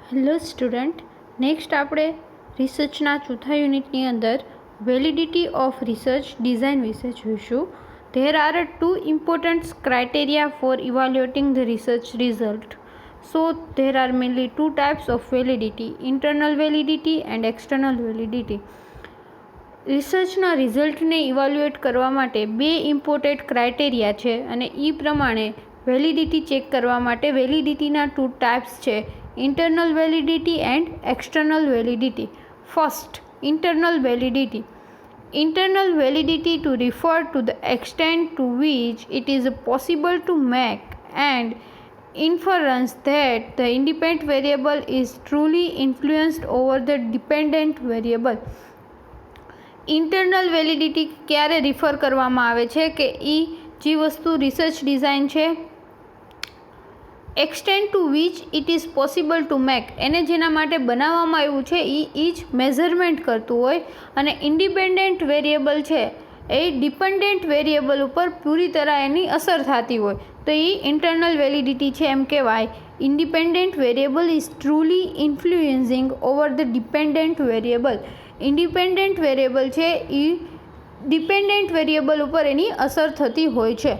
Hello student, next આપણે રિસર્ચના ચોથા યુનિટની અંદર વેલિડિટી ઓફ રિસર્ચ ડિઝાઇન વિશે જોઈશું. There are two important criteria for evaluating the research result. So there are mainly two types of validity, internal validity and external validity. રિસર્ચના રિઝલ્ટને ઇવાલ્યુએટ કરવા માટે બે ઇમ્પોર્ટન્ટ ક્રાઇટેરિયા છે અને એ પ્રમાણે વેલિડિટી ચેક કરવા માટે વેલિડિટીના ટુ ટાઈપ્સ છે, internal validity and external validity. First, internal validity. Internal validity to refer to the extent to which it is possible to make an inference that the independent variable is truly influenced over the dependent variable. Internal validity ક્યારે refer કરવામાં આવે છે કે એ જે વસ્તુ research design છે, extent two which it is possible to make, એને જેના માટે બનાવવામાં આવ્યું છે એ જ મેઝરમેન્ટ કરતું હોય અને ઇન્ડિપેન્ડન્ટ વેરિયેબલ છે એ ડિપેન્ડન્ટ વેરિયેબલ ઉપર પૂરી તરહ એની અસર થતી હોય તો એ ઇન્ટરનલ વેલિડિટી છે એમ કહેવાય. Independent variable is truly influencing over the dependent variable. Independent variable છે એ ડિપેન્ડન્ટ વેરિયેબલ ઉપર એની અસર થતી હોય છે.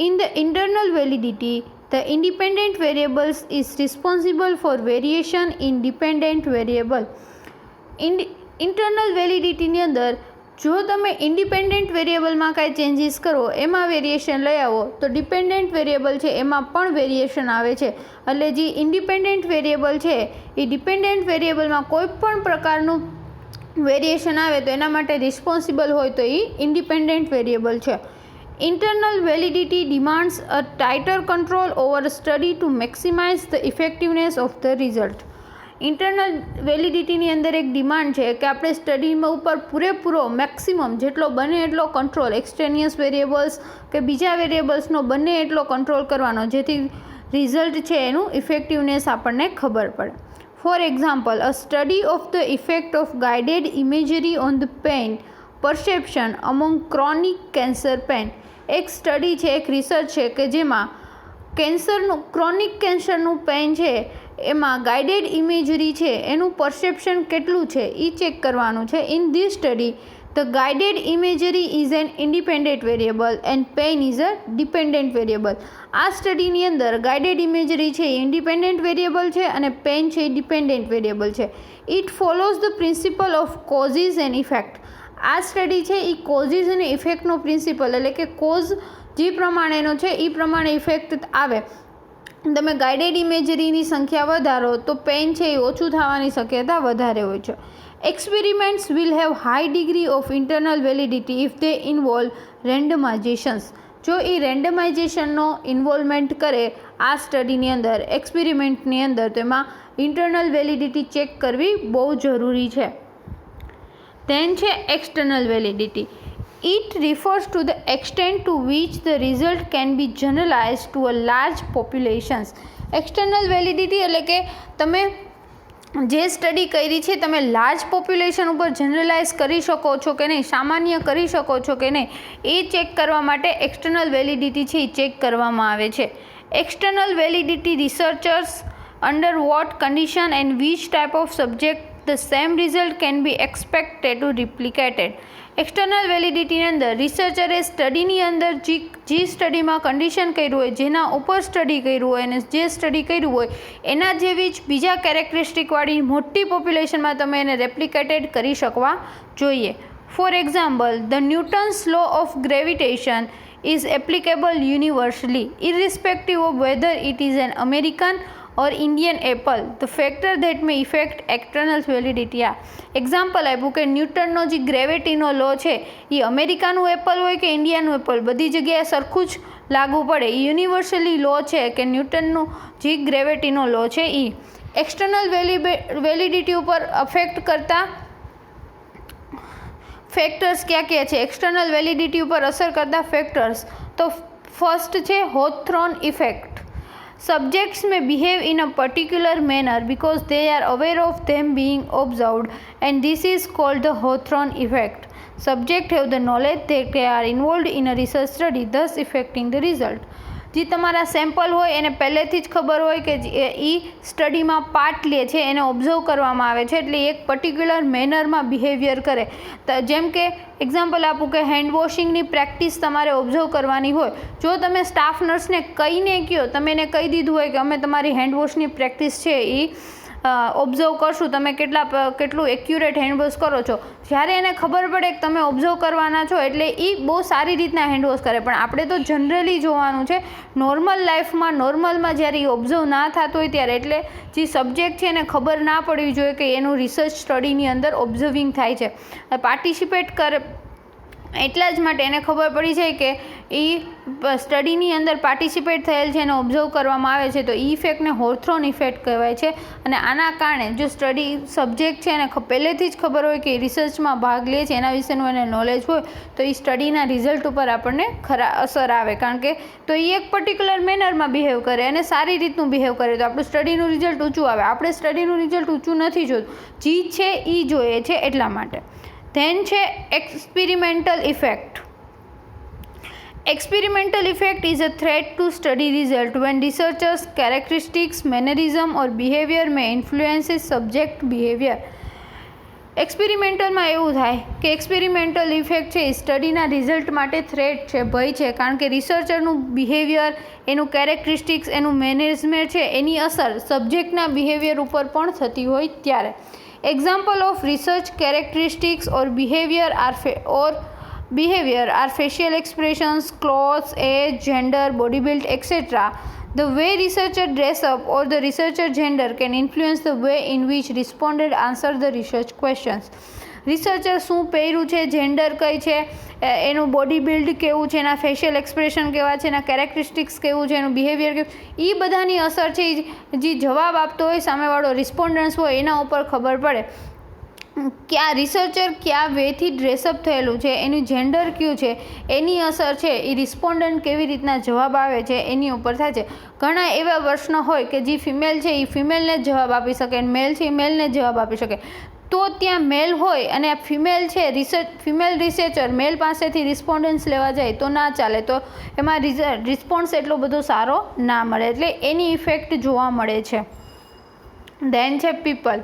In the internal validity, the independent variables is responsible for variation in dependent variable. Internal વેલિડિટીની અંદર જો તમે ઇન્ડિપેન્ડન્ટ વેરિયેબલમાં કાંઈ ચેન્જીસ કરો, એમાં વેરિએશન લઈ આવો તો ડિપેન્ડન્ટ વેરિયેબલ છે એમાં પણ વેરિએશન આવે છે. એટલે જે ઇન્ડિપેન્ડન્ટ વેરિયેબલ છે એ ડિપેન્ડન્ટ વેરિયેબલમાં કોઈ પણ પ્રકારનું વેરિએશન આવે તો એના માટે રિસ્પોન્સિબલ હોય તો એ ઇન્ડિપેન્ડન્ટ વેરિયેબલ છે. Internal validity demands a tighter control over a study to maximize the effectiveness of the result. Internal વેલિડિટીની અંદર એક ડિમાન્ડ છે કે આપણે સ્ટડીમાં ઉપર પૂરેપૂરો મેક્સિમમ જેટલો બને એટલો કંટ્રોલ, એક્સટેનિયસ વેરિયેબલ્સ કે બીજા વેરિયેબલ્સનો બને એટલો કંટ્રોલ કરવાનો જેથી રિઝલ્ટ છે એનું ઇફેક્ટિવનેસ આપણને ખબર પડે. For example, a study of the effect of guided imagery on the pain perception among chronic cancer pain. એક સ્ટડી છે, એક રિસર્ચ છે કે જેમાં ક્રોનિક કેન્સરનું પેન છે એમાં ગાઇડેડ ઇમેજરી છે એનું પરસેપ્શન કેટલું છે એ ચેક કરવાનું છે. In this study the guided imagery is an independent variable and pain is a dependent variable. આ સ્ટડીની અંદર ગાઇડેડ ઇમેજરી છે એ ઇન્ડિપેન્ડન્ટ વેરિયેબલ છે અને પેઇન છે એ ડિપેન્ડન્ટ વેરિયેબલ છે. It follows the principal of causes and effect. આ study છે એ કોઝિસ અને ઇફેક્ટનો પ્રિન્સિપલ, એટલે કે કોઝ જે પ્રમાણેનો છે એ પ્રમાણે ઇફેક્ટ આવે. તમે ગાઇડેડ ઇમેજરીની સંખ્યા વધારો તો પેઇન છે એ ઓછું થવાની શક્યતા વધારે હોય છે. Experiments will have high degree of internal validity if they involve randomizations. જો એ રેન્ડમાઇઝેશનનો ઇન્વોલ્વમેન્ટ કરે આ સ્ટડીની અંદર, એક્સપેરિમેન્ટની અંદર, તો એમાં ઇન્ટરનલ વેલિડિટી ચેક કરવી બહુ જરૂરી છે. Then છે external validity. It refers to the extent to which the result can be generalized to a large populations. External validity એટલે કે તમે જે સ્ટડી કરી છે તમે લાર્જ પોપ્યુલેશન ઉપર જનરલાઇઝ કરી શકો છો કે નહીં, સામાન્ય કરી શકો છો કે નહીં, એ ચેક કરવા માટે એક્સટર્નલ વેલિડિટી છે એ ચેક કરવામાં આવે છે. External validity researchers under what condition and which type of subject the same result can be expected to replicated. External વેલિડિટીની અંદર રિસર્ચરે સ્ટડીની અંદર જે સ્ટડીમાં કન્ડિશન કર્યું હોય, જેના ઉપર સ્ટડી કર્યું હોય અને જે સ્ટડી કર્યું હોય એના જેવી જ બીજા કેરેક્ટરિસ્ટિકવાળી મોટી પોપ્યુલેશનમાં તમે એને રેપ્લિકેટેડ કરી શકવા જોઈએ. For example, the Newton's law of gravitation is applicable universally irrespective of whether it is an American or Indian apple. The factor that may affect external validity. આ એક્ઝામ્પલ આપ્યું કે ન્યૂટનનો જે ગ્રેવિટીનો લો છે એ અમેરિકાનું એપલ હોય કે ઇન્ડિયાનું એપલ, બધી જગ્યાએ સરખું જ લાગુ પડે. એ યુનિવર્સલી લો છે કે ન્યૂટનનો જે ગ્રેવિટીનો લો છે એ એક્સટર્નલ વેલિડિટી ઉપર અફેક્ટ કરતા ફેક્ટર્સ ક્યાં ક્યાં છે, એક્સટર્નલ વેલિડિટી ઉપર અસર કરતા ફેક્ટર્સ. તો ફર્સ્ટ છે હોથ્રોન effect. Subjects may behave in a particular manner because they are aware of them being observed, and this is called the Hawthorne effect. Subjects have the knowledge that they are involved in a research study, thus affecting the result. જે તમારા sample હોય એને પહેલેથી જ ખબર હોય કે એ સ્ટડીમાં part લે છે, એને ઓબ્ઝર્વ કરવામાં આવે છે, એટલે એક પર્ટિક્યુલર મેનરમાં બિહેવિયર કરે. જેમ કે એક્ઝામ્પલ આપું કે હેન્ડ વોશિંગની પ્રેક્ટિસ તમારે ઓબ્ઝર્વ કરવાની હોય. જો તમે સ્ટાફ નર્સને કહીને કહો, તમે એને કહી દીધું હોય કે અમે તમારી હેન્ડ વોશની પ્રેક્ટિસ છે એ ઓબ્ઝર્વ કરશું, તમે કેટલું એક્યુરેટ હેન્ડ વોશ કરો છો, જ્યારે એને ખબર પડે કે તમે ઓબ્ઝર્વ કરવાના છો એટલે એ બહુ સારી રીતના હેન્ડ વોશ કરે. પણ આપણે તો જનરલી જોવાનું છે નોર્મલ લાઈફમાં, નોર્મલમાં જ્યારે એ ઓબ્ઝર્વ ના થતું હોય ત્યારે, એટલે જે સબ્જેક્ટ છે એને ખબર ના પડવી જોઈએ કે એનું રિસર્ચ સ્ટડીની અંદર ઓબ્ઝર્વિંગ થાય છે. પાર્ટિસિપેટ કરે એટલા જ માટે એને ખબર પડી જાય કે એ સ્ટડીની અંદર પાર્ટિસિપેટ થયેલ છે, એને ઓબ્ઝર્વ કરવામાં આવે છે, તો એ ઇફેક્ટને હોર્થ્રોન ઇફેક્ટ કહેવાય છે. અને આના કારણે જો સ્ટડી સબ્જેક્ટ છે એને પહેલેથી જ ખબર હોય કે રિસર્ચમાં ભાગ લે છે, એના વિશેનું એને નોલેજ હોય, તો એ સ્ટડીના રિઝલ્ટ ઉપર આપણને અસર આવે. કારણ કે તો એ એક પર્ટિક્યુલર મેનરમાં બિહેવ કરે અને સારી રીતનું બિહેવ કરે તો આપણું સ્ટડીનું રિઝલ્ટ ઊંચું આવે. આપણે સ્ટડીનું રિઝલ્ટ ઊંચું નથી જોતું, જે છે એ જોઈએ છે એટલા માટે. ધેન છે experimental effect. Experimental effect is a threat to study result when researchers' characteristics, mannerism or behavior may influence subject behavior. એક્સપેરિમેન્ટલમાં એવું થાય કે એક્સપેરિમેન્ટલ ઇફેક્ટ છે એ સ્ટડીના રિઝલ્ટ માટે થ્રેટ છે, ભય છે. કારણ કે રિસર્ચરનું બિહેવિયર, એનું કેરેક્ટરિસ્ટિક્સ, એનું મેનેજમેન્ટ છે, એની અસર સબ્જેક્ટના બિહેવિયર ઉપર પણ થતી હોય ત્યારે. Example of research characteristics or behavior are facial expressions, clothes, age, gender, body build, etc. The way researcher dress up or the researcher gender can influence the way in which respondent answer the research questions. Researcher શું પહેર્યું છે, gender કઈ છે, એનું body build કેવું છે, એના facial expression કેવા છે, એના કેરેક્ટરિસ્ટિક્સ કેવું છે, એનું બિહેવિયર કેવું, એ બધાની અસર છે જે જવાબ આપતો હોય સામેવાળો રિસ્પોન્ડન્સ હોય એના ઉપર ખબર પડે. ક્યાં રિસર્ચર કયા વેથી ડ્રેસઅપ થયેલું છે, એનું જેન્ડર કયું છે, એની અસર છે એ રિસ્પોન્ડન્ટ કેવી રીતના જવાબ આવે છે એની ઉપર થાય છે. ઘણા એવા પ્રશ્નો હોય કે જે ફિમેલ છે એ ફિમેલને જ જવાબ આપી શકે, મેલ છે એ મેલને જ જવાબ આપી શકે. તો ત્યાં મેલ હોય અને આ ફિમેલ છે, ફિમેલ રિસર્ચર મેલ પાસેથી રિસ્પોન્ડન્સ લેવા જાય તો ના ચાલે, તો એમાં રિસ્પોન્સ એટલો બધો સારો ના મળે, એટલે એની ઇફેક્ટ જોવા મળે છે. ધેન છે people.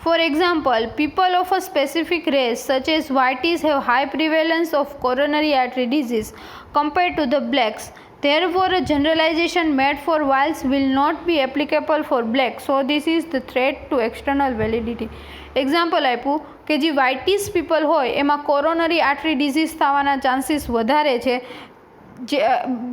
For example, people of a specific race such as whites have high prevalence of coronary artery disease compared to the blacks. Therefore, a generalization made for whites will not be applicable for blacks. So, this is the threat to external validity. Example આપ્યું કે જે વ્હાઇટીસ people હોય એમાં coronary artery disease થવાના chances વધારે છે જે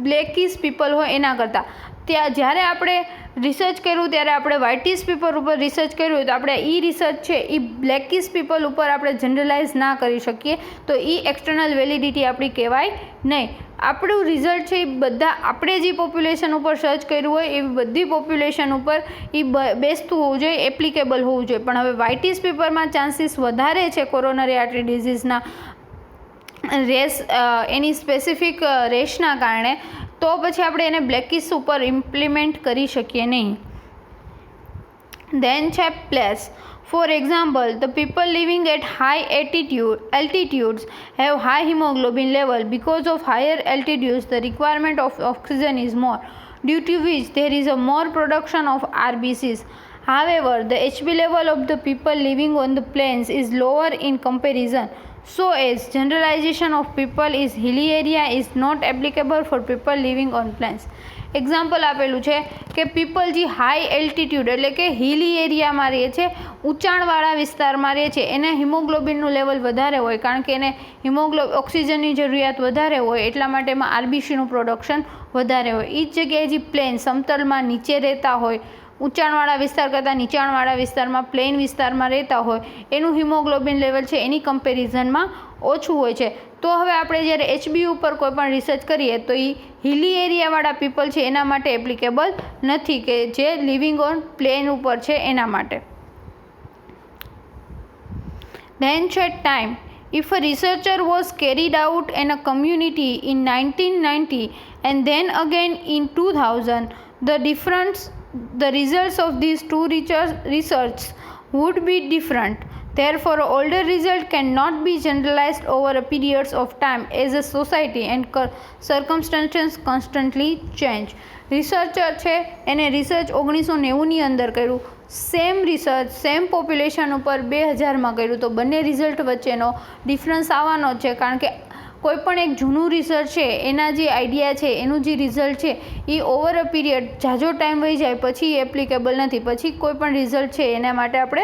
બ્લેકીસ people હોય એના કરતાં. ત્યાં જ્યારે આપણે રિસર્ચ કર્યું ત્યારે આપણે વ્હાઇટીસ પીપલ ઉપર રિસર્ચ કર્યું હોય તો આપણે રિસર્ચ છે એ બ્લેકીસ પીપલ ઉપર આપણે જનરલાઇઝ ના કરી શકીએ, તો એક્સટર્નલ વેલિડિટી આપણી કહેવાય નહીં. આપણું રિઝલ્ટ છે એ બધા આપણે જે પોપ્યુલેશન ઉપર સર્ચ કર્યું હોય એવી બધી પોપ્યુલેશન ઉપર એ બેસતું હોવું જોઈએ, એપ્લિકેબલ હોવું જોઈએ. પણ હવે વ્હાઇટીસ પીપલમાં ચાન્સીસ વધારે છે કોરોનરી આર્ટરી ડિઝીઝના રેસ, એની સ્પેસિફિક રેસના કારણે, તો પછી આપણે એને બ્લેકીસ ઉપર ઇમ્પ્લિમેન્ટ કરી શકીએ નહીં. ધેન છે place. For example, the people living at high altitudes have high hemoglobin level. Because of higher altitudes, the requirement of oxygen is more, due to which there is a more production of RBCs. However, the HB level of the people living on the plains is lower in comparison. So, as generalization of people is hilly area is not applicable for people living on plains. Example આપેલું છે કે people જે high એલ્ટિટ્યૂડ એટલે કે હિલી એરિયામાં રહે છે, ઊંચાણવાળા વિસ્તારમાં રહે છે, એને હિમોગ્લોબિનનું લેવલ વધારે હોય કારણ કે એને ઓક્સિજનની જરૂરિયાત વધારે હોય, એટલા માટે એમાં આરબીસીનું પ્રોડક્શન વધારે હોય. એ જ જગ્યાએ જે પ્લેન સમતલમાં નીચે રહેતા હોય, ઊંચાણવાળા વિસ્તાર કરતાં નીચાણવાળા વિસ્તારમાં પ્લેન વિસ્તારમાં રહેતા હોય, એનું હિમોગ્લોબિન લેવલ છે એની કમ્પેરિઝનમાં ઓછું હોય છે. તો હવે આપણે જ્યારે એચબી ઉપર કોઈ પણ રિસર્ચ કરીએ તો એ હિલી એરિયાવાળા પીપલ છે એના માટે એપ્લિકેબલ નથી, કે જે લિવિંગ ઓન પ્લેન ઉપર છે એના માટે. ધેન છે time. If a researcher was carried out in a community in 1990 and then again in 2000, the results of these two research would be different. Therefore, older result cannot be generalized over a periods of time as a society and circumstances constantly change. Researcher છે એને research 1990ની અંદર કર્યું, same research same population ઉપર 2000માં કર્યું, તો બંને result વચ્ચેનો difference આવવાનો જ છે, કારણ કે કોઈ પણ એક જૂનું રિસર્ચ છે એના જે આઈડિયા છે એનું જે રિઝલ્ટ છે એ ઓવર અ પીરિયડ ઝાઝો ટાઈમ વહી જાય પછી એપ્લિકેબલ નથી, પછી કોઈ પણ રિઝલ્ટ છે એના માટે આપણે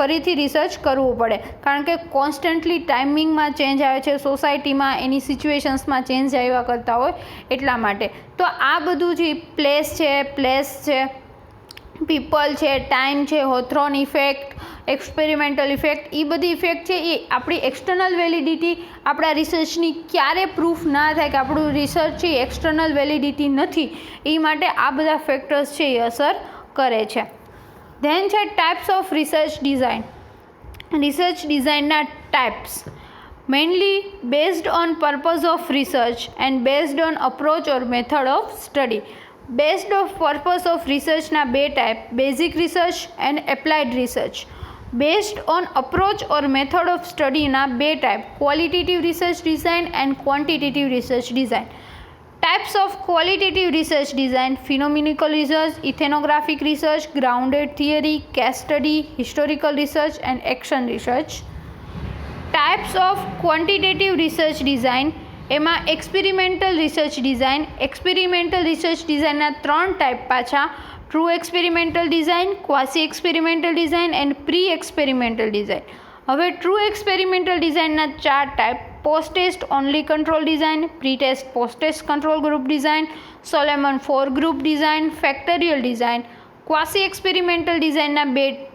ફરીથી રિસર્ચ કરવું પડે, કારણ કે કોન્સ્ટન્ટલી ટાઈમિંગમાં ચેન્જ આવે છે, સોસાયટીમાં એની સિચ્યુએશન્સમાં ચેન્જ આવ્યા કરતા હોય એટલા માટે. તો આ બધું જે પ્લેસ છે, પીપલ છે, ટાઈમ છે, હોથરોન ઇફેક્ટ, એક્સપેરિમેન્ટલ ઇફેક્ટ, એ બધી ઇફેક્ટ છે એ આપણી એક્સટર્નલ વેલિડિટી આપણા રિસર્ચની ક્યારે પ્રૂફ ના થાય કે આપણું રિસર્ચ છે એક્સટર્નલ વેલિડિટી નથી, એ માટે આ બધા ફેક્ટર્સ છે એ અસર કરે છે. ધેન છે types of research design. Research ડિઝાઇનના types mainly based on purpose of research and based on approach or method of study. Based of purpose of રિસર્ચના બે type, basic research and applied research. Based on approach or method of સ્ટડીના બે type, qualitative research design and quantitative research design. Types of qualitative research design: phenomenical research, ethnographic research, grounded theory, case study, historical research and action research. Types of quantitative research design એમાં experimental research design. Experimental research ડિઝાઇનના 3 type પાછા: true experimental design, quasi experimental design and pre experimental design. હવે true experimental ડિઝાઇનના 4 type: post test only control design, pre test post test control group design, Solomon 4 group design, factorial design. Quasi experimental ડિઝાઇનના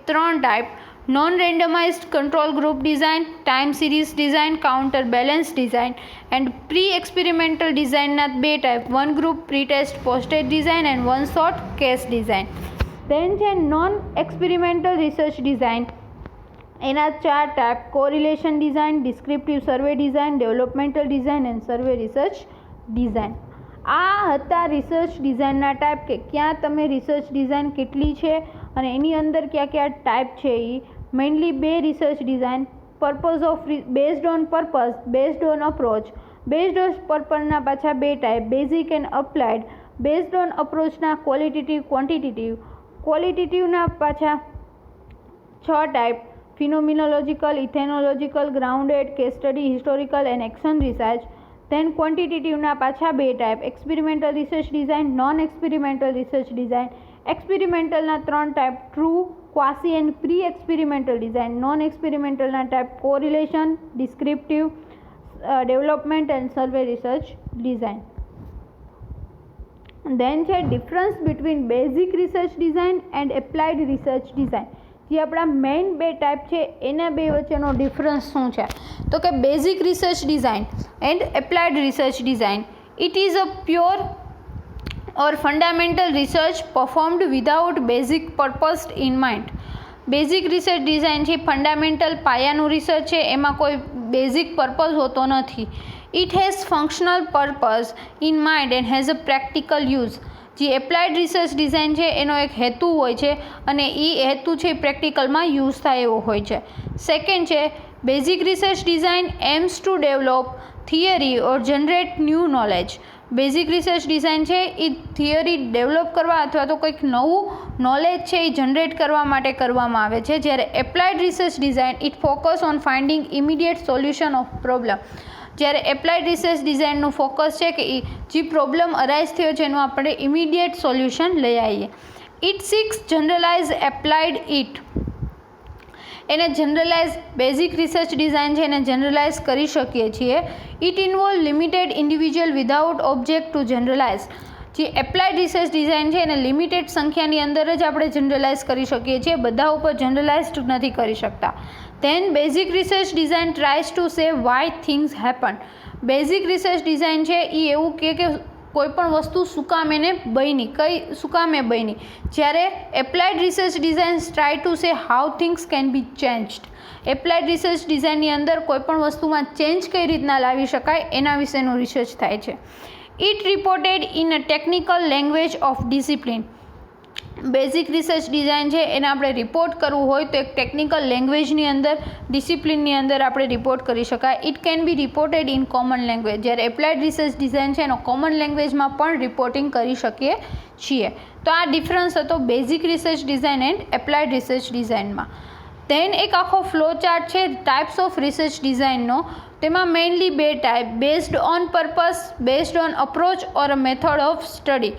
3 type: non randomized control group design, time series design, counter balance design. And pre experimental ડિઝાઇનના 2 type: 1 group pre test posted design and 1 short case design. Then છે non experimental research design. એના 4 type: correlation design, descriptive survey design, developmental design and survey research design. આ હતા research ડિઝાઇનના type, કે ક્યાં તમે research design કેટલી છે અને એની અંદર કયા કયા ટાઈપ છે. એ mainly 2 research design: purpose of based on purpose, based on approach. Based on પર્પઝના પાછા 2 type: basic and applied. Based on અપ્રોચના ક્વોલિટેટિવ, ક્વોન્ટિટેટિવ. ક્વોલિટેટિવના પાછા 6 type: phenomenological, ethnological, grounded, case study, historical and action research. Then ક્વોન્ટિટેટિવના પાછા 2 type: experimental research design, non experimental research design. એક્સપેરિમેન્ટલના 3 type: true, quasi and pre experimental design. Non એક્સપેરિમેન્ટલના type: correlation, descriptive, development and survey research design. Then છે difference between basic research design and applied research design. જે આપણા main 2 type છે એના 2 વચ્ચેનો difference શું છે? તો કે basic research design and applied research design. It is a pure or fundamental research performed without basic purpose in mind. Basic research design છે ફંડામેન્ટલ પાયાનું રિસર્ચ છે, એમાં કોઈ બેઝિક પર્પઝ હોતો નથી. It has functional purpose in mind and has a practical use. જે applied research design છે એનો એક હેતુ હોય છે અને એ હેતુ છે પ્રેક્ટિકલમાં યુઝ થાય એવો હોય છે. સેકન્ડ છે basic research design aims to develop theory or generate new knowledge. Basic research design છે એ થિયરી ડેવલપ કરવા અથવા તો કંઈક નવું નોલેજ છે એ જનરેટ કરવા માટે કરવામાં આવે છે. જ્યારે applied research design it focus on finding immediate solution of problem. જ્યારે એપ્લાઇડ રિસર્ચ ડિઝાઇનનું ફોકસ છે કે જે પ્રોબ્લેમ અરાઇઝ થયો છે એનું આપણે ઇમિડિયેટ સોલ્યુશન લઈ આવીએ. It six generalize applied it. એને જનરલાઇઝ બેઝિક રિસર્ચ ડિઝાઇન છે એને જનરલાઇઝ કરી શકીએ છીએ. It involve limited individual without object to generalize. જે એપ્લાઇડ રિસર્ચ ડિઝાઇન છે એને લિમિટેડ સંખ્યાની અંદર જ આપણે જનરલાઇઝ કરી શકીએ છીએ, બધા ઉપર જનરલાઇઝ નથી કરી શકતા. Then basic research design tries to say why things happen. Basic research design છે એ એવું કે કોઈ પણ વસ્તુ શું કામ એને બની, કઈ શું કામ એ બની. જ્યારે applied research design try to say how things can be changed. Applied research ડિઝાઇનની અંદર કોઈ પણ વસ્તુમાં ચેન્જ કઈ રીતના લાવી શકાય એના વિશેનું રિસર્ચ થાય છે. It reported in a technical language of discipline. Basic research design છે એને આપણે રિપોર્ટ કરવું હોય તો એક ટેકનિકલ લેંગ્વેજની અંદર, ડિસિપ્લિનની અંદર આપણે રિપોર્ટ કરી શકાય. It can be reported in common language. જ્યારે એપ્લાઇડ રિસર્ચ ડિઝાઇન છે એનો કોમન લેંગ્વેજમાં પણ રિપોર્ટિંગ કરી શકીએ છીએ. તો આ ડિફરન્સ હતો basic research design and applied research ડિઝાઇનમાં. ધેન એક આખો ફ્લો ચાર્ટ છે ટાઈપ્સ ઓફ રિસર્ચ ડિઝાઇનનો. તેમાં મેઇનલી બે type, based on purpose, based on approach or a method of study.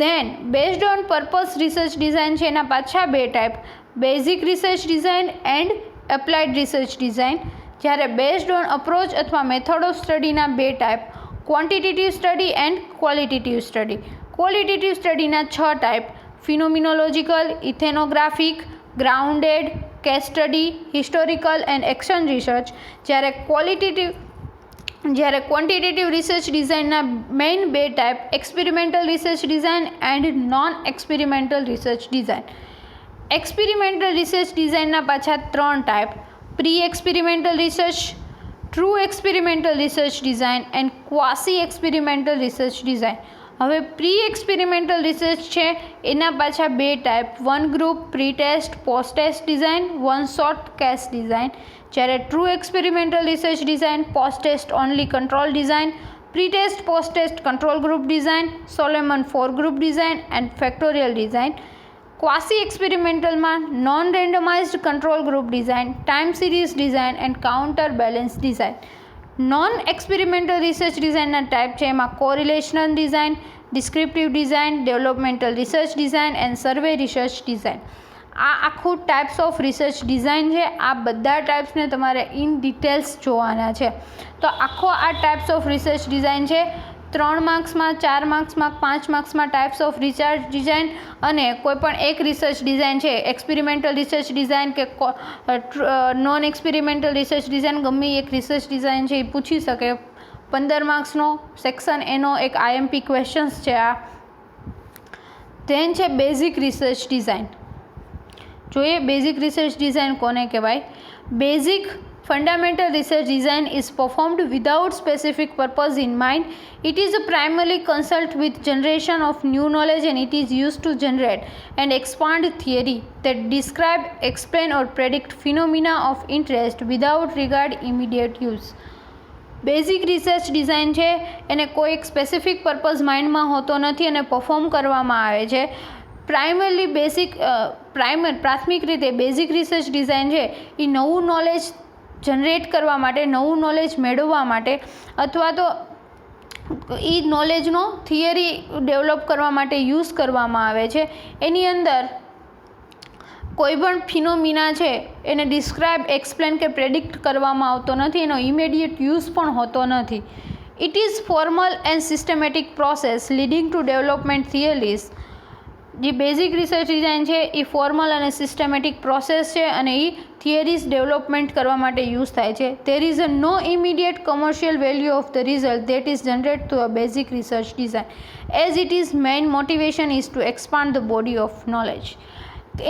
Then based on purpose research design છે એના પાછા બે type, basic research design and applied research design. જ્યારે based on approach અથવા method of સ્ટડીના બે type, quantitative study and qualitative study. Qualitative સ્ટડીના 6 type, phenomenological, ethnographic, grounded, case study, historical and action research. જ્યારે quantitative research ડિઝાઇનના main બે type, experimental research design and non experimental research design. Experimental research ડિઝાઇનના પાછા 3 type, pre experimental research, true experimental research design and quasi experimental research design. હવે pre experimental research છે એના પાછા બે type, one group pre test post test design, one shot case design. જ્યારે true experimental research design, post test only control design, pre test post test control group design, Solomon 4 group design and factorial design. Quasi એક્સપેરિમેન્ટલમાં non randomized control group design, time series design and counter balance design. Non experimental research ડિઝાઇનના type છે એમાં correlational design, descriptive design, developmental research design and survey research design. આ આખું types of research design છે. આ બધા ટાઈપ્સને તમારે in details જોવાના છે. તો આખો આ ટાઈપ્સ ઓફ રિસર્ચ ડિઝાઇન છે 3 માર્ક્સમાં, 4 માર્ક્સમાં, 5 માર્ક્સમાં ટાઈપ્સ ઓફ રિસર્ચ ડિઝાઇન. અને કોઈપણ એક રિસર્ચ ડિઝાઇન છે, એક્સપેરિમેન્ટલ રિસર્ચ ડિઝાઇન કે નોન એક્સપેરિમેન્ટલ રિસર્ચ ડિઝાઇન, ગમે એક રિસર્ચ ડિઝાઇન છે એ પૂછી શકે. 15 માર્ક્સનો સેક્શન એનો એક IMP ક્વેશ્ચન્સ છે આ. ધેન છે બેઝિક રિસર્ચ ડિઝાઇન. જોઈએ બેઝિક રિસર્ચ ડિઝાઇન કોને કહેવાય. Basic fundamental research design is performed without specific purpose in mind. It is primarily concerned with generation of new knowledge and it is used to generate and expand theory that describe, explain or predict phenomena of interest without regard immediate use. Basic research design છે એને કોઈ એક specific purpose માઇન્ડમાં હોતો નથી અને perform કરવામાં આવે છે. પ્રાથમિક રીતે બેઝિક રિસર્ચ ડિઝાઇન છે એ નવું નોલેજ જનરેટ કરવા માટે, નવું નોલેજ મેળવવા માટે અથવા તો એ નોલેજનો થિયરી ડેવલપ કરવા માટે યુઝ કરવામાં આવે છે. એની અંદર કોઈ પણ ફિનોમિના છે એને ડિસ્ક્રાઇબ, એક્સપ્લેન કે પ્રેડિક્ટ કરવામાં આવતો નથી, એનો ઇમિડિયેટ યુઝ પણ હોતો નથી. It is formal and systematic process leading two development theories. જે બેઝિક રિસર્ચ ડિઝાઇન છે એ ફોર્મલ અને સિસ્ટમેટિક પ્રોસેસ છે અને એ થિયરીઝ ડેવલપમેન્ટ કરવા માટે યુઝ થાય છે. There is a no immediate commercial value of the result that is generate through a basic research design as it is main motivation is to expand the body of knowledge.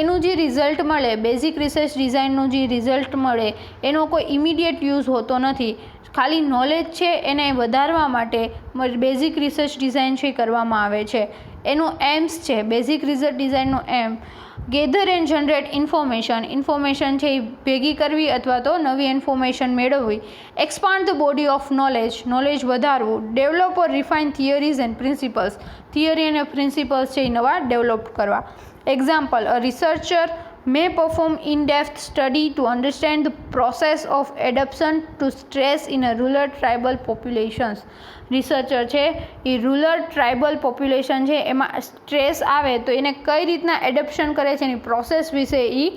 એનું જે result મળે, basic research ડિઝાઇનનું જે result મળે એનો કોઈ immediate use હોતો નથી. ખાલી નોલેજ છે એને વધારવા માટે બેઝિક રિસર્ચ ડિઝાઇન છે કરવામાં આવે છે. એનું એમ્સ છે બેઝિક રિસર્ચ ડિઝાઇનનું aim gather and generate information છે એ ભેગી કરવી અથવા તો નવી ઇન્ફોર્મેશન મેળવવી. Expand the body of knowledge વધારવું. Develop or refine theories and principles, theory અને પ્રિન્સિપલ્સ છે એ નવા ડેવલપ કરવા. Example, a researcher may perform in-depth study to understand the process of adaptation to stress in a rural tribal populations. Researcher છે એ rural tribal population છે એમાં stress આવે તો એને કઈ રીતના એડપ્શન કરે છે એની પ્રોસેસ વિશે એ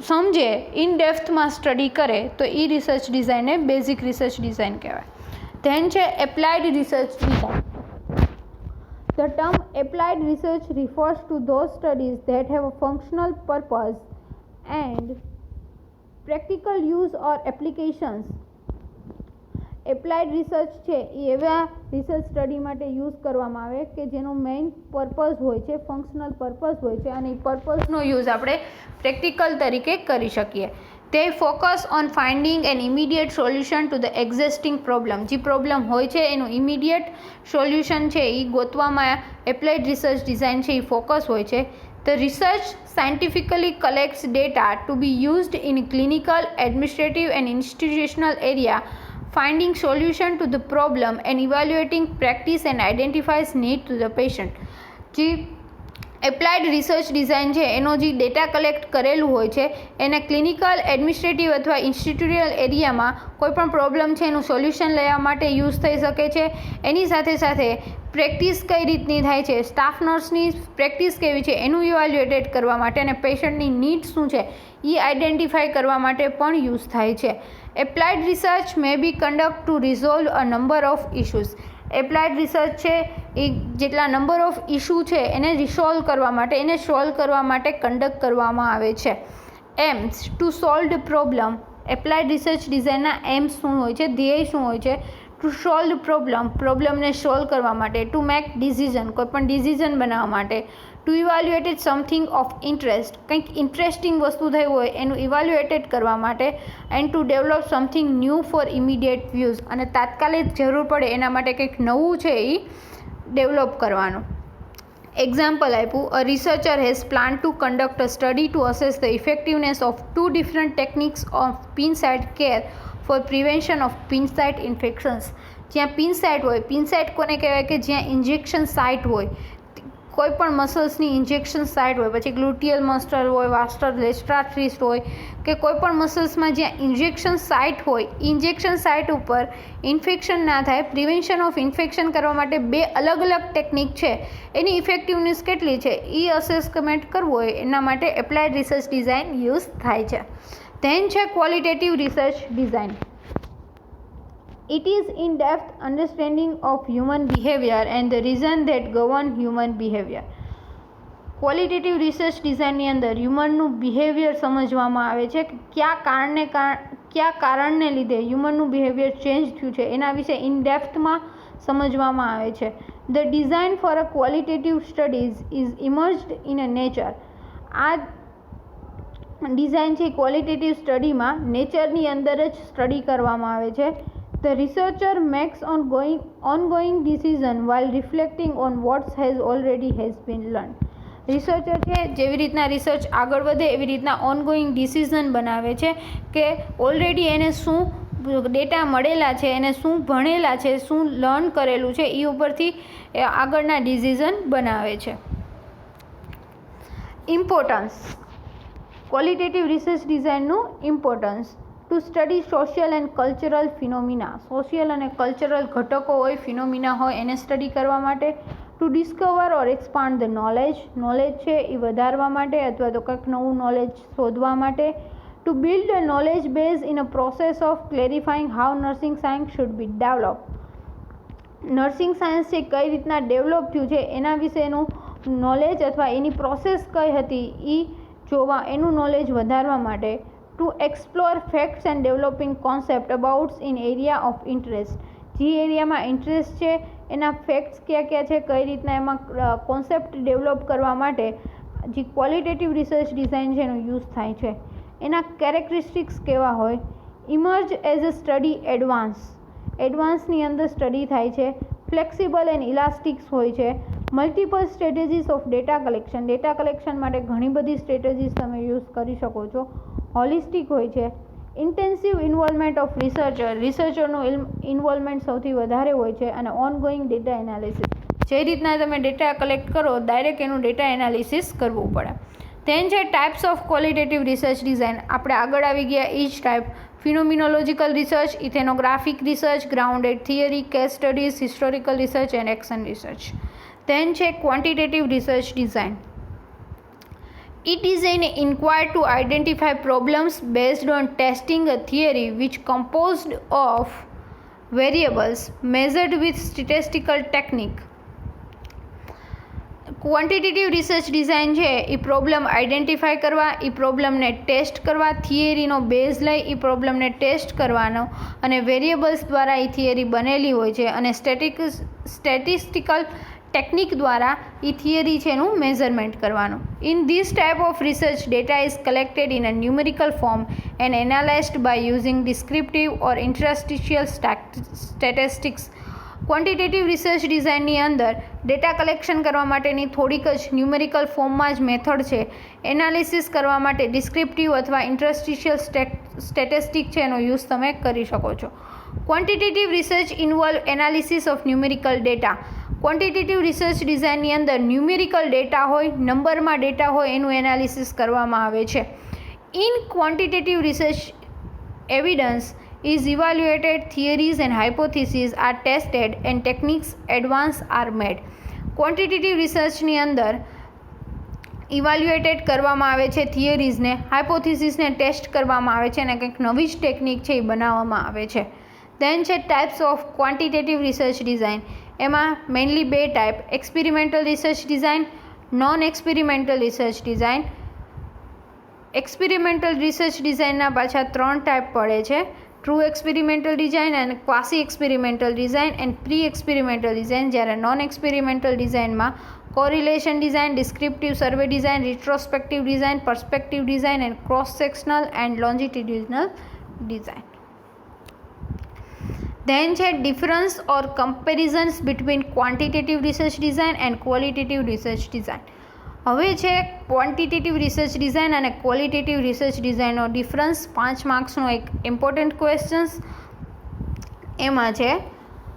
સમજે, ઇન ડેપ્થમાં સ્ટડી કરે તો એ રિસર્ચ ડિઝાઇનને બેઝિક રિસર્ચ ડિઝાઇન કહેવાય. ધેન છે applied research design. The term applied research refers to those studies that have a functional purpose and practical use or applications. Applied research છે એ એવા research study માટે use કરવામાં આવે કે જેનો મેઇન પર્પઝ હોય છે, ફંક્શનલ પર્પઝ હોય છે અને એ પર્પઝનો યુઝ આપણે પ્રેક્ટિકલ તરીકે કરી શકીએ. They focus on finding an immediate solution to the existing problem. જે પ્રોબ્લેમ હોય છે એનું ઇમિડિયેટ સોલ્યુશન છે એ ગોતવામાં એપ્લાઇડ રિસર્ચ ડિઝાઇન છે એ ફોકસ હોય છે. The research scientifically collects data to be used in clinical, administrative and institutional area, finding solution to the problem and evaluating practice and identifies need to the patient. જે applied research design છે એનો જે data collect કરેલું હોય છે એને clinical, administrative અથવા institutional એરિયામાં કોઈપણ પ્રોબ્લેમ છે એનું સોલ્યુશન લેવા માટે યુઝ થઈ શકે છે. એની સાથે સાથે પ્રેક્ટિસ કઈ રીતની થાય છે, સ્ટાફ નર્સની પ્રેક્ટિસ કેવી છે એનું ઇવાલ્યુએટેડ કરવા માટે અને પેશન્ટની નીડ શું છે એ આઈડેન્ટિફાઈ કરવા માટે પણ યુઝ થાય છે. Applied research may be conduct to resolve a number of issues. Applied research છે એ જેટલા નંબર ઓફ ઇશ્યુ છે એને રિસોલ્વ કરવા માટે, એને સોલ્વ કરવા માટે કન્ડક્ટ કરવામાં આવે છે. Aims to solve the problem. Applied research ડિઝાઇનના એમ્સ શું હોય છે, ધ્યેય શું હોય છે? ટુ સોલ્વ પ્રોબ્લેમને સોલ્વ કરવા માટે, ટુ મેક ડિસિઝન, કોઈપણ ડિસિઝન બનાવવા માટે, to evaluated something of interest, કંઈક ઇન્ટરેસ્ટિંગ વસ્તુ થઈ હોય એનું ઇવાલ્યુએટેડ કરવા માટે, and to develop something new for immediate views, અને તાત્કાલિક જરૂર પડે એના માટે કંઈક નવું છે એ ડેવલપ કરવાનું. એક્ઝામ્પલ આપ્યું, a researcher has plan to conduct a study to assess the effectiveness of 2 different techniques of pin site care for prevention of pin site infections. જ્યાં પિનસાઇટ હોય, પિનસાઇટ કોને કહેવાય કે જ્યાં ઇન્જેક્શન સાઇટ હોય, કોઈ પણ મસલ્સની ઇન્જેક્શન સાઇટ હોય, પછી ગ્લુટિયલ મસલ હોય, વાસ્ટર લેસ્ટ્રાટ્રિસ હોય કે કોઈ પણ મસલ્સમાં જ્યાં ઇન્જેક્શન સાઇટ હોય, ઇન્જેક્શન સાઇટ ઉપર ઇન્ફેક્શન ના થાય, પ્રિવેન્શન ઓફ ઇન્ફેક્શન કરવા માટે 2 અલગ અલગ ટેકનિક છે, એની ઇફેક્ટિવનેસ કેટલી છે એ અસેસમેન્ટ કરવું હોય એના માટે એપ્લાઇડ રિસર્ચ ડિઝાઇન યુઝ થાય છે. ધેન છે qualitative research design. It is in-depth understanding of human behavior and the reason that govern human behavior. Qualitative research ડિઝાઇનની અંદર હ્યુમનનું બિહેવિયર સમજવામાં આવે છે કે કયા કારણને લીધે હ્યુમનનું બિહેવિયર ચેન્જ થયું છે એના વિશે ઇન-ડેપ્થમાં સમજવામાં આવે છે. The design for a qualitative studies is immersed in a nature. આ ડિઝાઇન છે ક્વોલિટેટિવ સ્ટડીમાં નેચરની અંદર જ સ્ટડી કરવામાં આવે છે. The researcher makes ongoing decision while reflecting on what has already been learned. Researcher છે જેવી રીતના રિસર્ચ આગળ વધે એવી રીતના ઓનગોઈંગ ડિસિઝન બનાવે છે કે ઓલરેડી એને શું ડેટા મળેલા છે, એને શું ભણેલા છે, શું લર્ન કરેલું છે એ ઉપરથી આગળના ડિસિઝન બનાવે છે. ઇમ્પોર્ટન્સ. ક્વોલિટેટિવ રિસર્ચ ડિઝાઇનનું importance. To study social and cultural phenomena. Social અને કલ્ચરલ ઘટકો હોય, ફિનોમિના હોય એને સ્ટડી કરવા માટે. To discover or expand the knowledge છે એ વધારવા માટે અથવા તો કંઈક નવું નોલેજ શોધવા માટે. To build a knowledge base in a process of ક્લેરિફાઈંગ how nursing science should be develop. Nursing science છે કઈ રીતના ડેવલપ થયું છે એના વિશેનું નોલેજ અથવા એની પ્રોસેસ કઈ હતી એ જોવા, એનું નોલેજ વધારવા માટે. To explore facts and developing concept abouts in area of interest. જે એરિયામાં ઇન્ટરેસ્ટ છે એના ફેક્ટ્સ કયા છે, કઈ રીતના એમાં કોન્સેપ્ટ ડેવલપ કરવા માટે જે ક્વોલિટેટિવ રિસર્ચ ડિઝાઇન છે એનો યુઝ થાય છે. એના કેરેક્ટરિસ્ટિક્સ કેવા હોય. ઇમર્જ એઝ અ સ્ટડી એડવાન્સની અંદર સ્ટડી થાય છે. ફ્લેક્સિબલ એન્ડ ઇલાસ્ટિક્સ હોય છે. Multiple strategies of data collection માટે ઘણી બધી સ્ટ્રેટેજીસ તમે યુઝ કરી શકો છો. હોલિસ્ટિક હોય છે. ઇન્ટેન્સિવ ઇન્વોલ્વમેન્ટ ઓફ રિસર્ચરનું ઇન્વોલ્વમેન્ટ સૌથી વધારે હોય છે. અને ઓનગોઈંગ ડેટા એનાલિસિસ. જે રીતના તમે ડેટા કલેક્ટ કરો ડાયરેક્ટ એનું ડેટા એનાલિસિસ કરવું પડે. ધેન છે types of qualitative research design. આપણે આગળ આવી ગયા each type. Phenomenological research, ethnographic research, grounded theory, case studies, historical research and action research. Then છે quantitative research design. It is an inquiry to identify problems based on testing a theory which composed of variables measured with statistical technique. Quantitative research design છે એ problem identify કરવા, એ પ્રોબ્લેમને test કરવા, થિયરીનો base લઈ એ પ્રોબ્લેમને test કરવાનો અને variables દ્વારા એ theory બનેલી હોય છે અને સ્ટેટિસ્ટિકલ ટેકનિક દ્વારા એ થિયરી છે એનું મેઝરમેન્ટ કરવાનું. In this type of research data is collected in a numerical form and analysed by using descriptive or interstitial statistics quantitative research ડિઝાઇનની અંદર ડેટા કલેક્શન કરવા માટેની થોડીક જ ન્યુમેરિકલ ફોર્મમાં જ મેથડ છે. એનાલિસિસ કરવા માટે ડિસ્ક્રિપ્ટિવ અથવા ઇન્ટરસ્ટિશિયલ સ્ટેટિસ્ટિક છે એનો યુઝ તમે કરી શકો છો. Quantitative research involve analysis of numerical data. Quantitative research ડિઝાઇનની અંદર ન્યુમેરિકલ ડેટા હોય, નંબરમાં ડેટા હોય, એનું એનાલિસિસ કરવામાં આવે છે. In quantitative research evidence is evaluated, theories and hypotheses are tested and techniques advance are made. Quantitative રિસર્ચની અંદર ઇવાલ્યુએટેડ કરવામાં આવે છે, થિયરીઝને, હાઇપોથિસિસને ટેસ્ટ કરવામાં આવે છે અને કંઈક નવી જ ટેકનિક છે એ બનાવવામાં આવે છે. દેન છે types of quantitative research design. એમાં મેઇનલી બે type: experimental research design, non experimental research design. Experimental research ડિઝાઇનના પાછા 3 ટાઈપ પડે છે: ટ્રુ એક્સપેરિમેન્ટલ ડિઝાઇન અને quasi experimental design and pre experimental design. જ્યારે નોન એક્સપેરિમેન્ટલ ડિઝાઇનમાં correlation design, descriptive survey design, retrospective design, perspective design and cross sectional and longitudinal design. Then છે difference or comparisons between quantitative research design and qualitative research design. હવે છે quantitative research design અને qualitative research ડિઝાઇનનો difference. 5 માર્ક્સનો એક important questions એમાં છે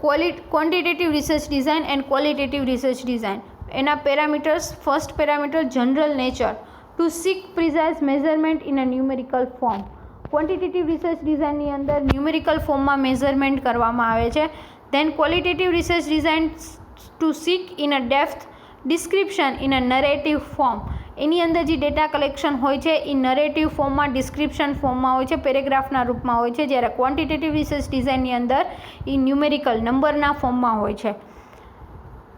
quantitative research design and qualitative research design. એના parameters: first parameter general nature, to seek precise measurement in a numerical form. Quantitative research ડિઝાઇનની અંદર ન્યુમેરિકલ ફોર્મમાં મેઝરમેન્ટ કરવામાં આવે છે. Then qualitative research design to seek in a depth description in a narrative form. એની અંદર જે data collection હોય છે એ નરેટિવ ફોર્મમાં, ડિસ્ક્રિપ્શન ફોર્મમાં હોય છે, પેરેગ્રાફના રૂપમાં હોય છે. જ્યારે ક્વોન્ટિટેટિવ રિસર્ચ ડિઝાઇનની અંદર એ ન્યુમેરિકલ નંબરના ફોર્મમાં હોય છે.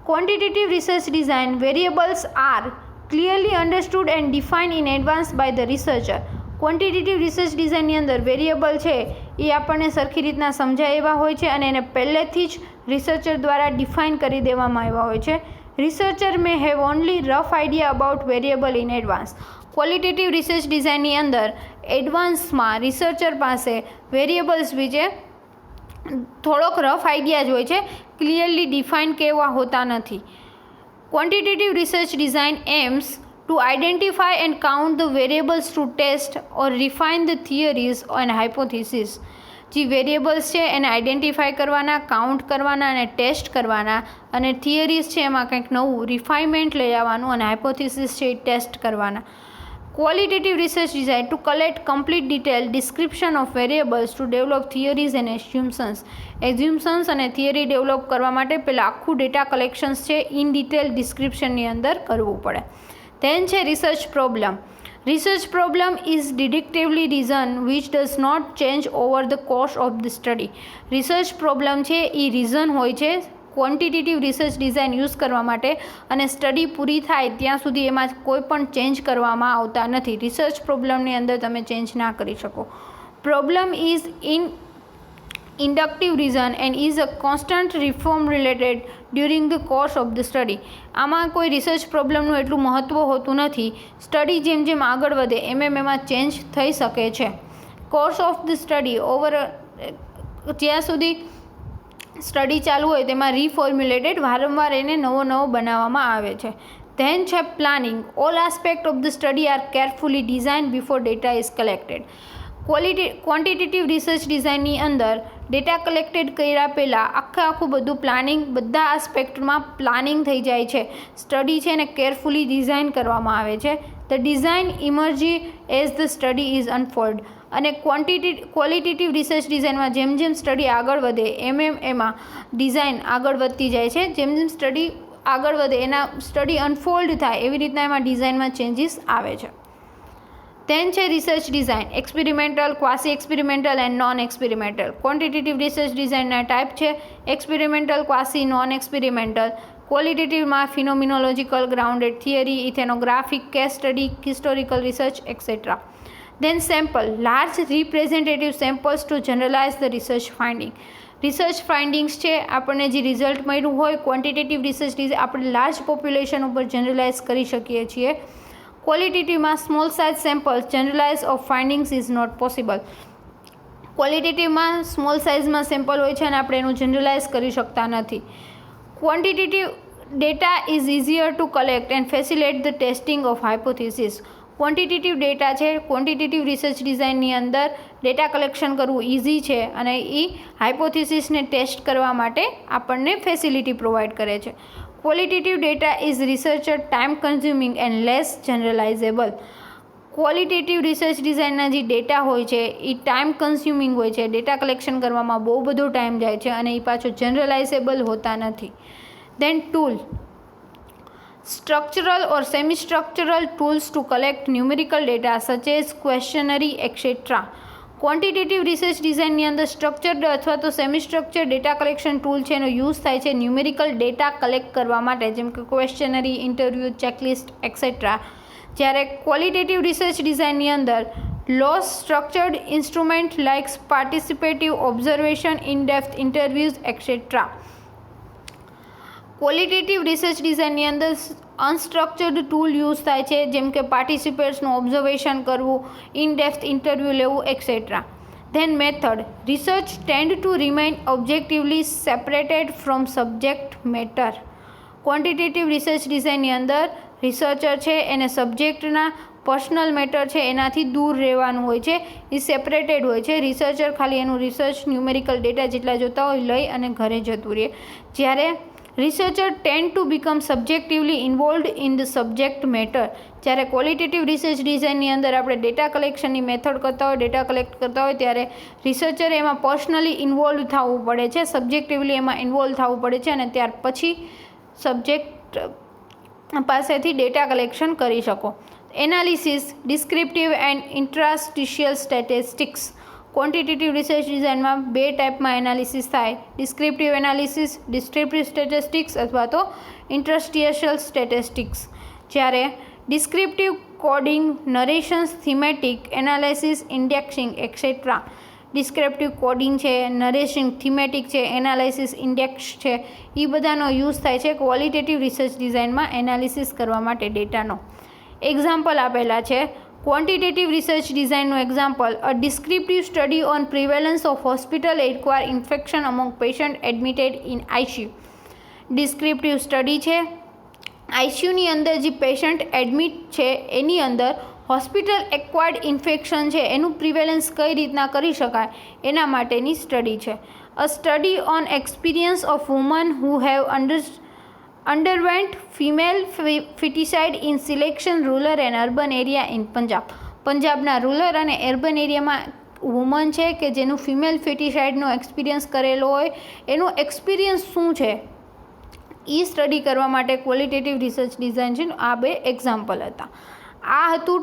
Quantitative research design variables are clearly understood and defined in advance by the researcher. Quantitative research ડિઝાઇનની અંદર વેરિયેબલ છે એ આપણને સરખી રીતના સમજાય એવા હોય છે અને એને પહેલેથી જ રિસર્ચર દ્વારા ડિફાઇન કરી દેવામાં આવ્યા હોય છે. Researcher May have only rough idea about variable in advance. Qualitative research ડિઝાઇનની અંદર એડવાન્સમાં રિસર્ચર પાસે વેરિયેબલ્સ વિશે થોડોક રફ આઈડિયા જ હોય છે, ક્લિયરલી ડિફાઇન કેવા હોતા નથી. Quantitative research design aims to identify and count the variables to test or refine the theories and hypothesis. જે વેરિયેબલ્સ છે એને આઇડેન્ટિફાય કરવાના, કાઉન્ટ કરવાના અને ટેસ્ટ કરવાના, અને થિયરીઝ છે એમાં કંઈક નવું રિફાઇનમેન્ટ લઈ આવવાનું, અને હાઇપોથિસિસ છે એ ટેસ્ટ કરવાના. Qualitative research design to collect complete detail description of variables to develop theories and assumptions. Assumptions અને થિયરી ડેવલપ કરવા માટે પહેલાં આખું ડેટા કલેક્શન્સ છે ઇન ડિટેલ ડિસ્ક્રિપ્શનની અંદર કરવું પડે. ધેન છે research problem. Research problem is deductively reason which does not change over the course of the study. Research problem છે એ રીઝન હોય છે ક્વોન્ટિટેટિવ રિસર્ચ ડિઝાઇન યુઝ કરવા માટે, અને સ્ટડી પૂરી થાય ત્યાં સુધી એમાં કોઈ પણ ચેન્જ કરવામાં આવતા નથી. રિસર્ચ પ્રોબ્લેમની અંદર તમે ચેન્જ ના કરી શકો. Problem is inductive reason and is a constant reform related during the course of the study. આમાં કોઈ રિસર્ચ પ્રોબ્લેમનું એટલું મહત્ત્વ હોતું નથી. સ્ટડી જેમ જેમ આગળ વધે એમાં ચેન્જ થઈ શકે છે. Course of the study over, જ્યાં સુધી સ્ટડી ચાલુ હોય તેમાં રીફોર્મ્યુલેટેડ, વારંવાર એને નવો બનાવવામાં આવે છે. ધેન છે planning. All aspect of the study are carefully design before data is collected. Quantitative research ડિઝાઇનની અંદર ડેટા કલેક્ટેડ કર્યા પહેલાં આખું બધું પ્લાનિંગ, બધા આસ્પેક્ટમાં પ્લાનિંગ થઈ જાય છે. સ્ટડી છે એને કેરફુલી ડિઝાઇન કરવામાં આવે છે. The design emerge as the study is unfold. અને ક્વોલિટેટિવ રિસર્ચ ડિઝાઇનમાં જેમ જેમ સ્ટડી આગળ વધે એમાં ડિઝાઇન આગળ વધતી જાય છે. જેમ જેમ સ્ટડી આગળ વધે એના સ્ટડી અનફોલ્ડ થાય એવી રીતના એમાં ડિઝાઇનમાં ચેન્જીસ આવે છે. ધેન છે research design experimental, quasi experimental and non experimental. Quantitative research ડિઝાઇનના ટાઈપ છે એક્સપેરિમેન્ટલ, ક્વાસી, નોન એક્સપેરિમેન્ટલ. ક્વોલિટેટિવમાં phenomenological, grounded theory, ethnographic, case study, historical research etcetera. Then sample, large representative samples to generalise the research finding. Research findings છે આપણને જે result મળ્યું હોય quantitative research આપણે large population ઉપર generalise કરી શકીએ છીએ. ક્વોલિટેટિવમાં small size samples generalise of findings is not possible. ક્વોલિટેટિવમાં small સાઇઝમાં સેમ્પલ હોય છે અને આપણે એનું જનરલાઇઝ કરી શકતા નથી. Quantitative data is easier to collect and facilitate the testing of hypothesis. Quantitative data છે, ક્વોન્ટિટેટિવ રિસર્ચ ડિઝાઇનની અંદર ડેટા કલેક્શન કરવું ઇઝી છે અને એ હાઇપોથિસિસને ટેસ્ટ કરવા માટે આપણને ફેસિલિટી પ્રોવાઈડ કરે છે. Qualitative data is researcher time consuming and less generalisable. Qualitative research ડિઝાઇનના જે ડેટા હોય છે એ ટાઈમ કન્ઝ્યુમિંગ હોય છે, ડેટા કલેક્શન કરવામાં બહુ બધો ટાઈમ જાય છે અને એ પાછો જનરલાઇઝેબલ હોતા નથી. Then tool, structural or semi-structural tools to collect numerical data such as questionnaire etc. Quantitative research ડિઝાઇનની અંદર સ્ટ્રક્ચર્ડ અથવા તો semi structure data collection tool છે એનો યુઝ થાય છે ન્યુમેરિકલ ડેટા કલેક્ટ કરવા માટે, જેમ કે ક્વેશ્ચનરી, ઇન્ટરવ્યૂ, ચેકલિસ્ટ એક્સેટ્રા. જ્યારે ક્વોલિટેટિવ રિસર્ચ ડિઝાઇનની અંદર less structured instrument likes participative observation, in depth interviews etcetera. Qualitative research ડિઝાઇનની અંદર અનસ્ટ્રક્ચર્ડ ટૂલ યુઝ થાય છે, જેમ કે પાર્ટિસિપેટ્સનું ઓબ્ઝર્વેશન કરવું, ઇન ડેપ્થ ઇન્ટરવ્યૂ લેવું etcetera. Then method, research tend to remain objectively separated from subject matter. Quantitative research ડિઝાઇનની અંદર રિસર્ચર છે એને સબ્જેક્ટના પર્સનલ મેટર છે એનાથી દૂર રહેવાનું હોય છે, એ સેપરેટેડ હોય છે. રિસર્ચર ખાલી એનું રિસર્ચ ન્યુમેરિકલ ડેટા જેટલા જોતા હોય લઈ અને ઘરે જતું રહે. જ્યારે researcher tend to become subjectively involved in the subject matter. જ્યારે ક્વોલિટેટિવ રિસર્ચ ડિઝાઇનની અંદર આપણે ડેટા કલેક્શનની મેથડ કરતા હોય, ડેટા કલેક્ટ કરતા હોય ત્યારે રિસર્ચર એમાં પર્સનલી ઇન્વોલ્વ થવું પડે છે, સબ્જેક્ટિવલી એમાં ઇન્વોલ્વ થવું પડે છે અને ત્યાર પછી સબ્જેક્ટ પાસેથી ડેટા કલેક્શન કરી શકો. Analysis, descriptive and interstitial statistics. Quantitative research ડિઝાઇનમાં બે ટાઈપમાં એનાલિસિસ થાય, ડિસ્ક્રિપ્ટિવ એનાલિસિસ, ડિસ્ક્રિપ્ટિવ સ્ટેટિસ્ટિક્સ અથવા તો ઇન્ટ્રાસ્ટિશિયલ સ્ટેટિસ્ટિક્સ. જ્યારે descriptive coding, narrations, thematic analysis, indexing etcetera. Descriptive coding છે, નરેશિંગ, થીમેટિક છે, એનાલિસિસ, ઇન્ડેક્સ છે, એ બધાનો યુઝ થાય છે ક્વોલિટેટિવ રિસર્ચ ડિઝાઇનમાં એનાલિસિસ કરવા માટે ડેટાનો. એક્ઝામ્પલ આપેલા છે. ક્વોન્ટિટેટિવ રિસર્ચ ડિઝાઇનનું example, a descriptive study on prevalence of hospital acquire infection among patient admitted in ICU. Descriptive study છે, આઈસીયુની અંદર જે પેશન્ટ એડમિટ છે એની અંદર હોસ્પિટલ એક્વાયર્ડ ઇન્ફેક્શન છે એનું પ્રિવેલન્સ કઈ રીતના કરી શકાય એના માટેની સ્ટડી છે. A study on experience of woman who have underwent female feticide in selection rural and urban area in Punjab. પંજાબના રૂરલ અને અર્બન એરિયામાં વુમન છે કે જેનું ફિમેલ ફેટિસાઇડનો એક્સપિરિયન્સ કરેલો હોય, એનું એક્સપિરિયન્સ શું છે એ સ્ટડી કરવા માટે ક્વોલિટેટિવ રિસર્ચ ડિઝાઇન છે. આ બે એક્ઝામ્પલ હતા. આ હતું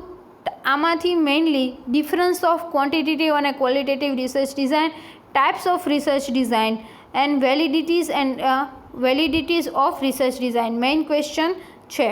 આમાંથી મેઇનલી ડિફરન્સ ઓફ ક્વોન્ટિટેટિવ અને qualitative research design, types of research design and validities of research design main question છે.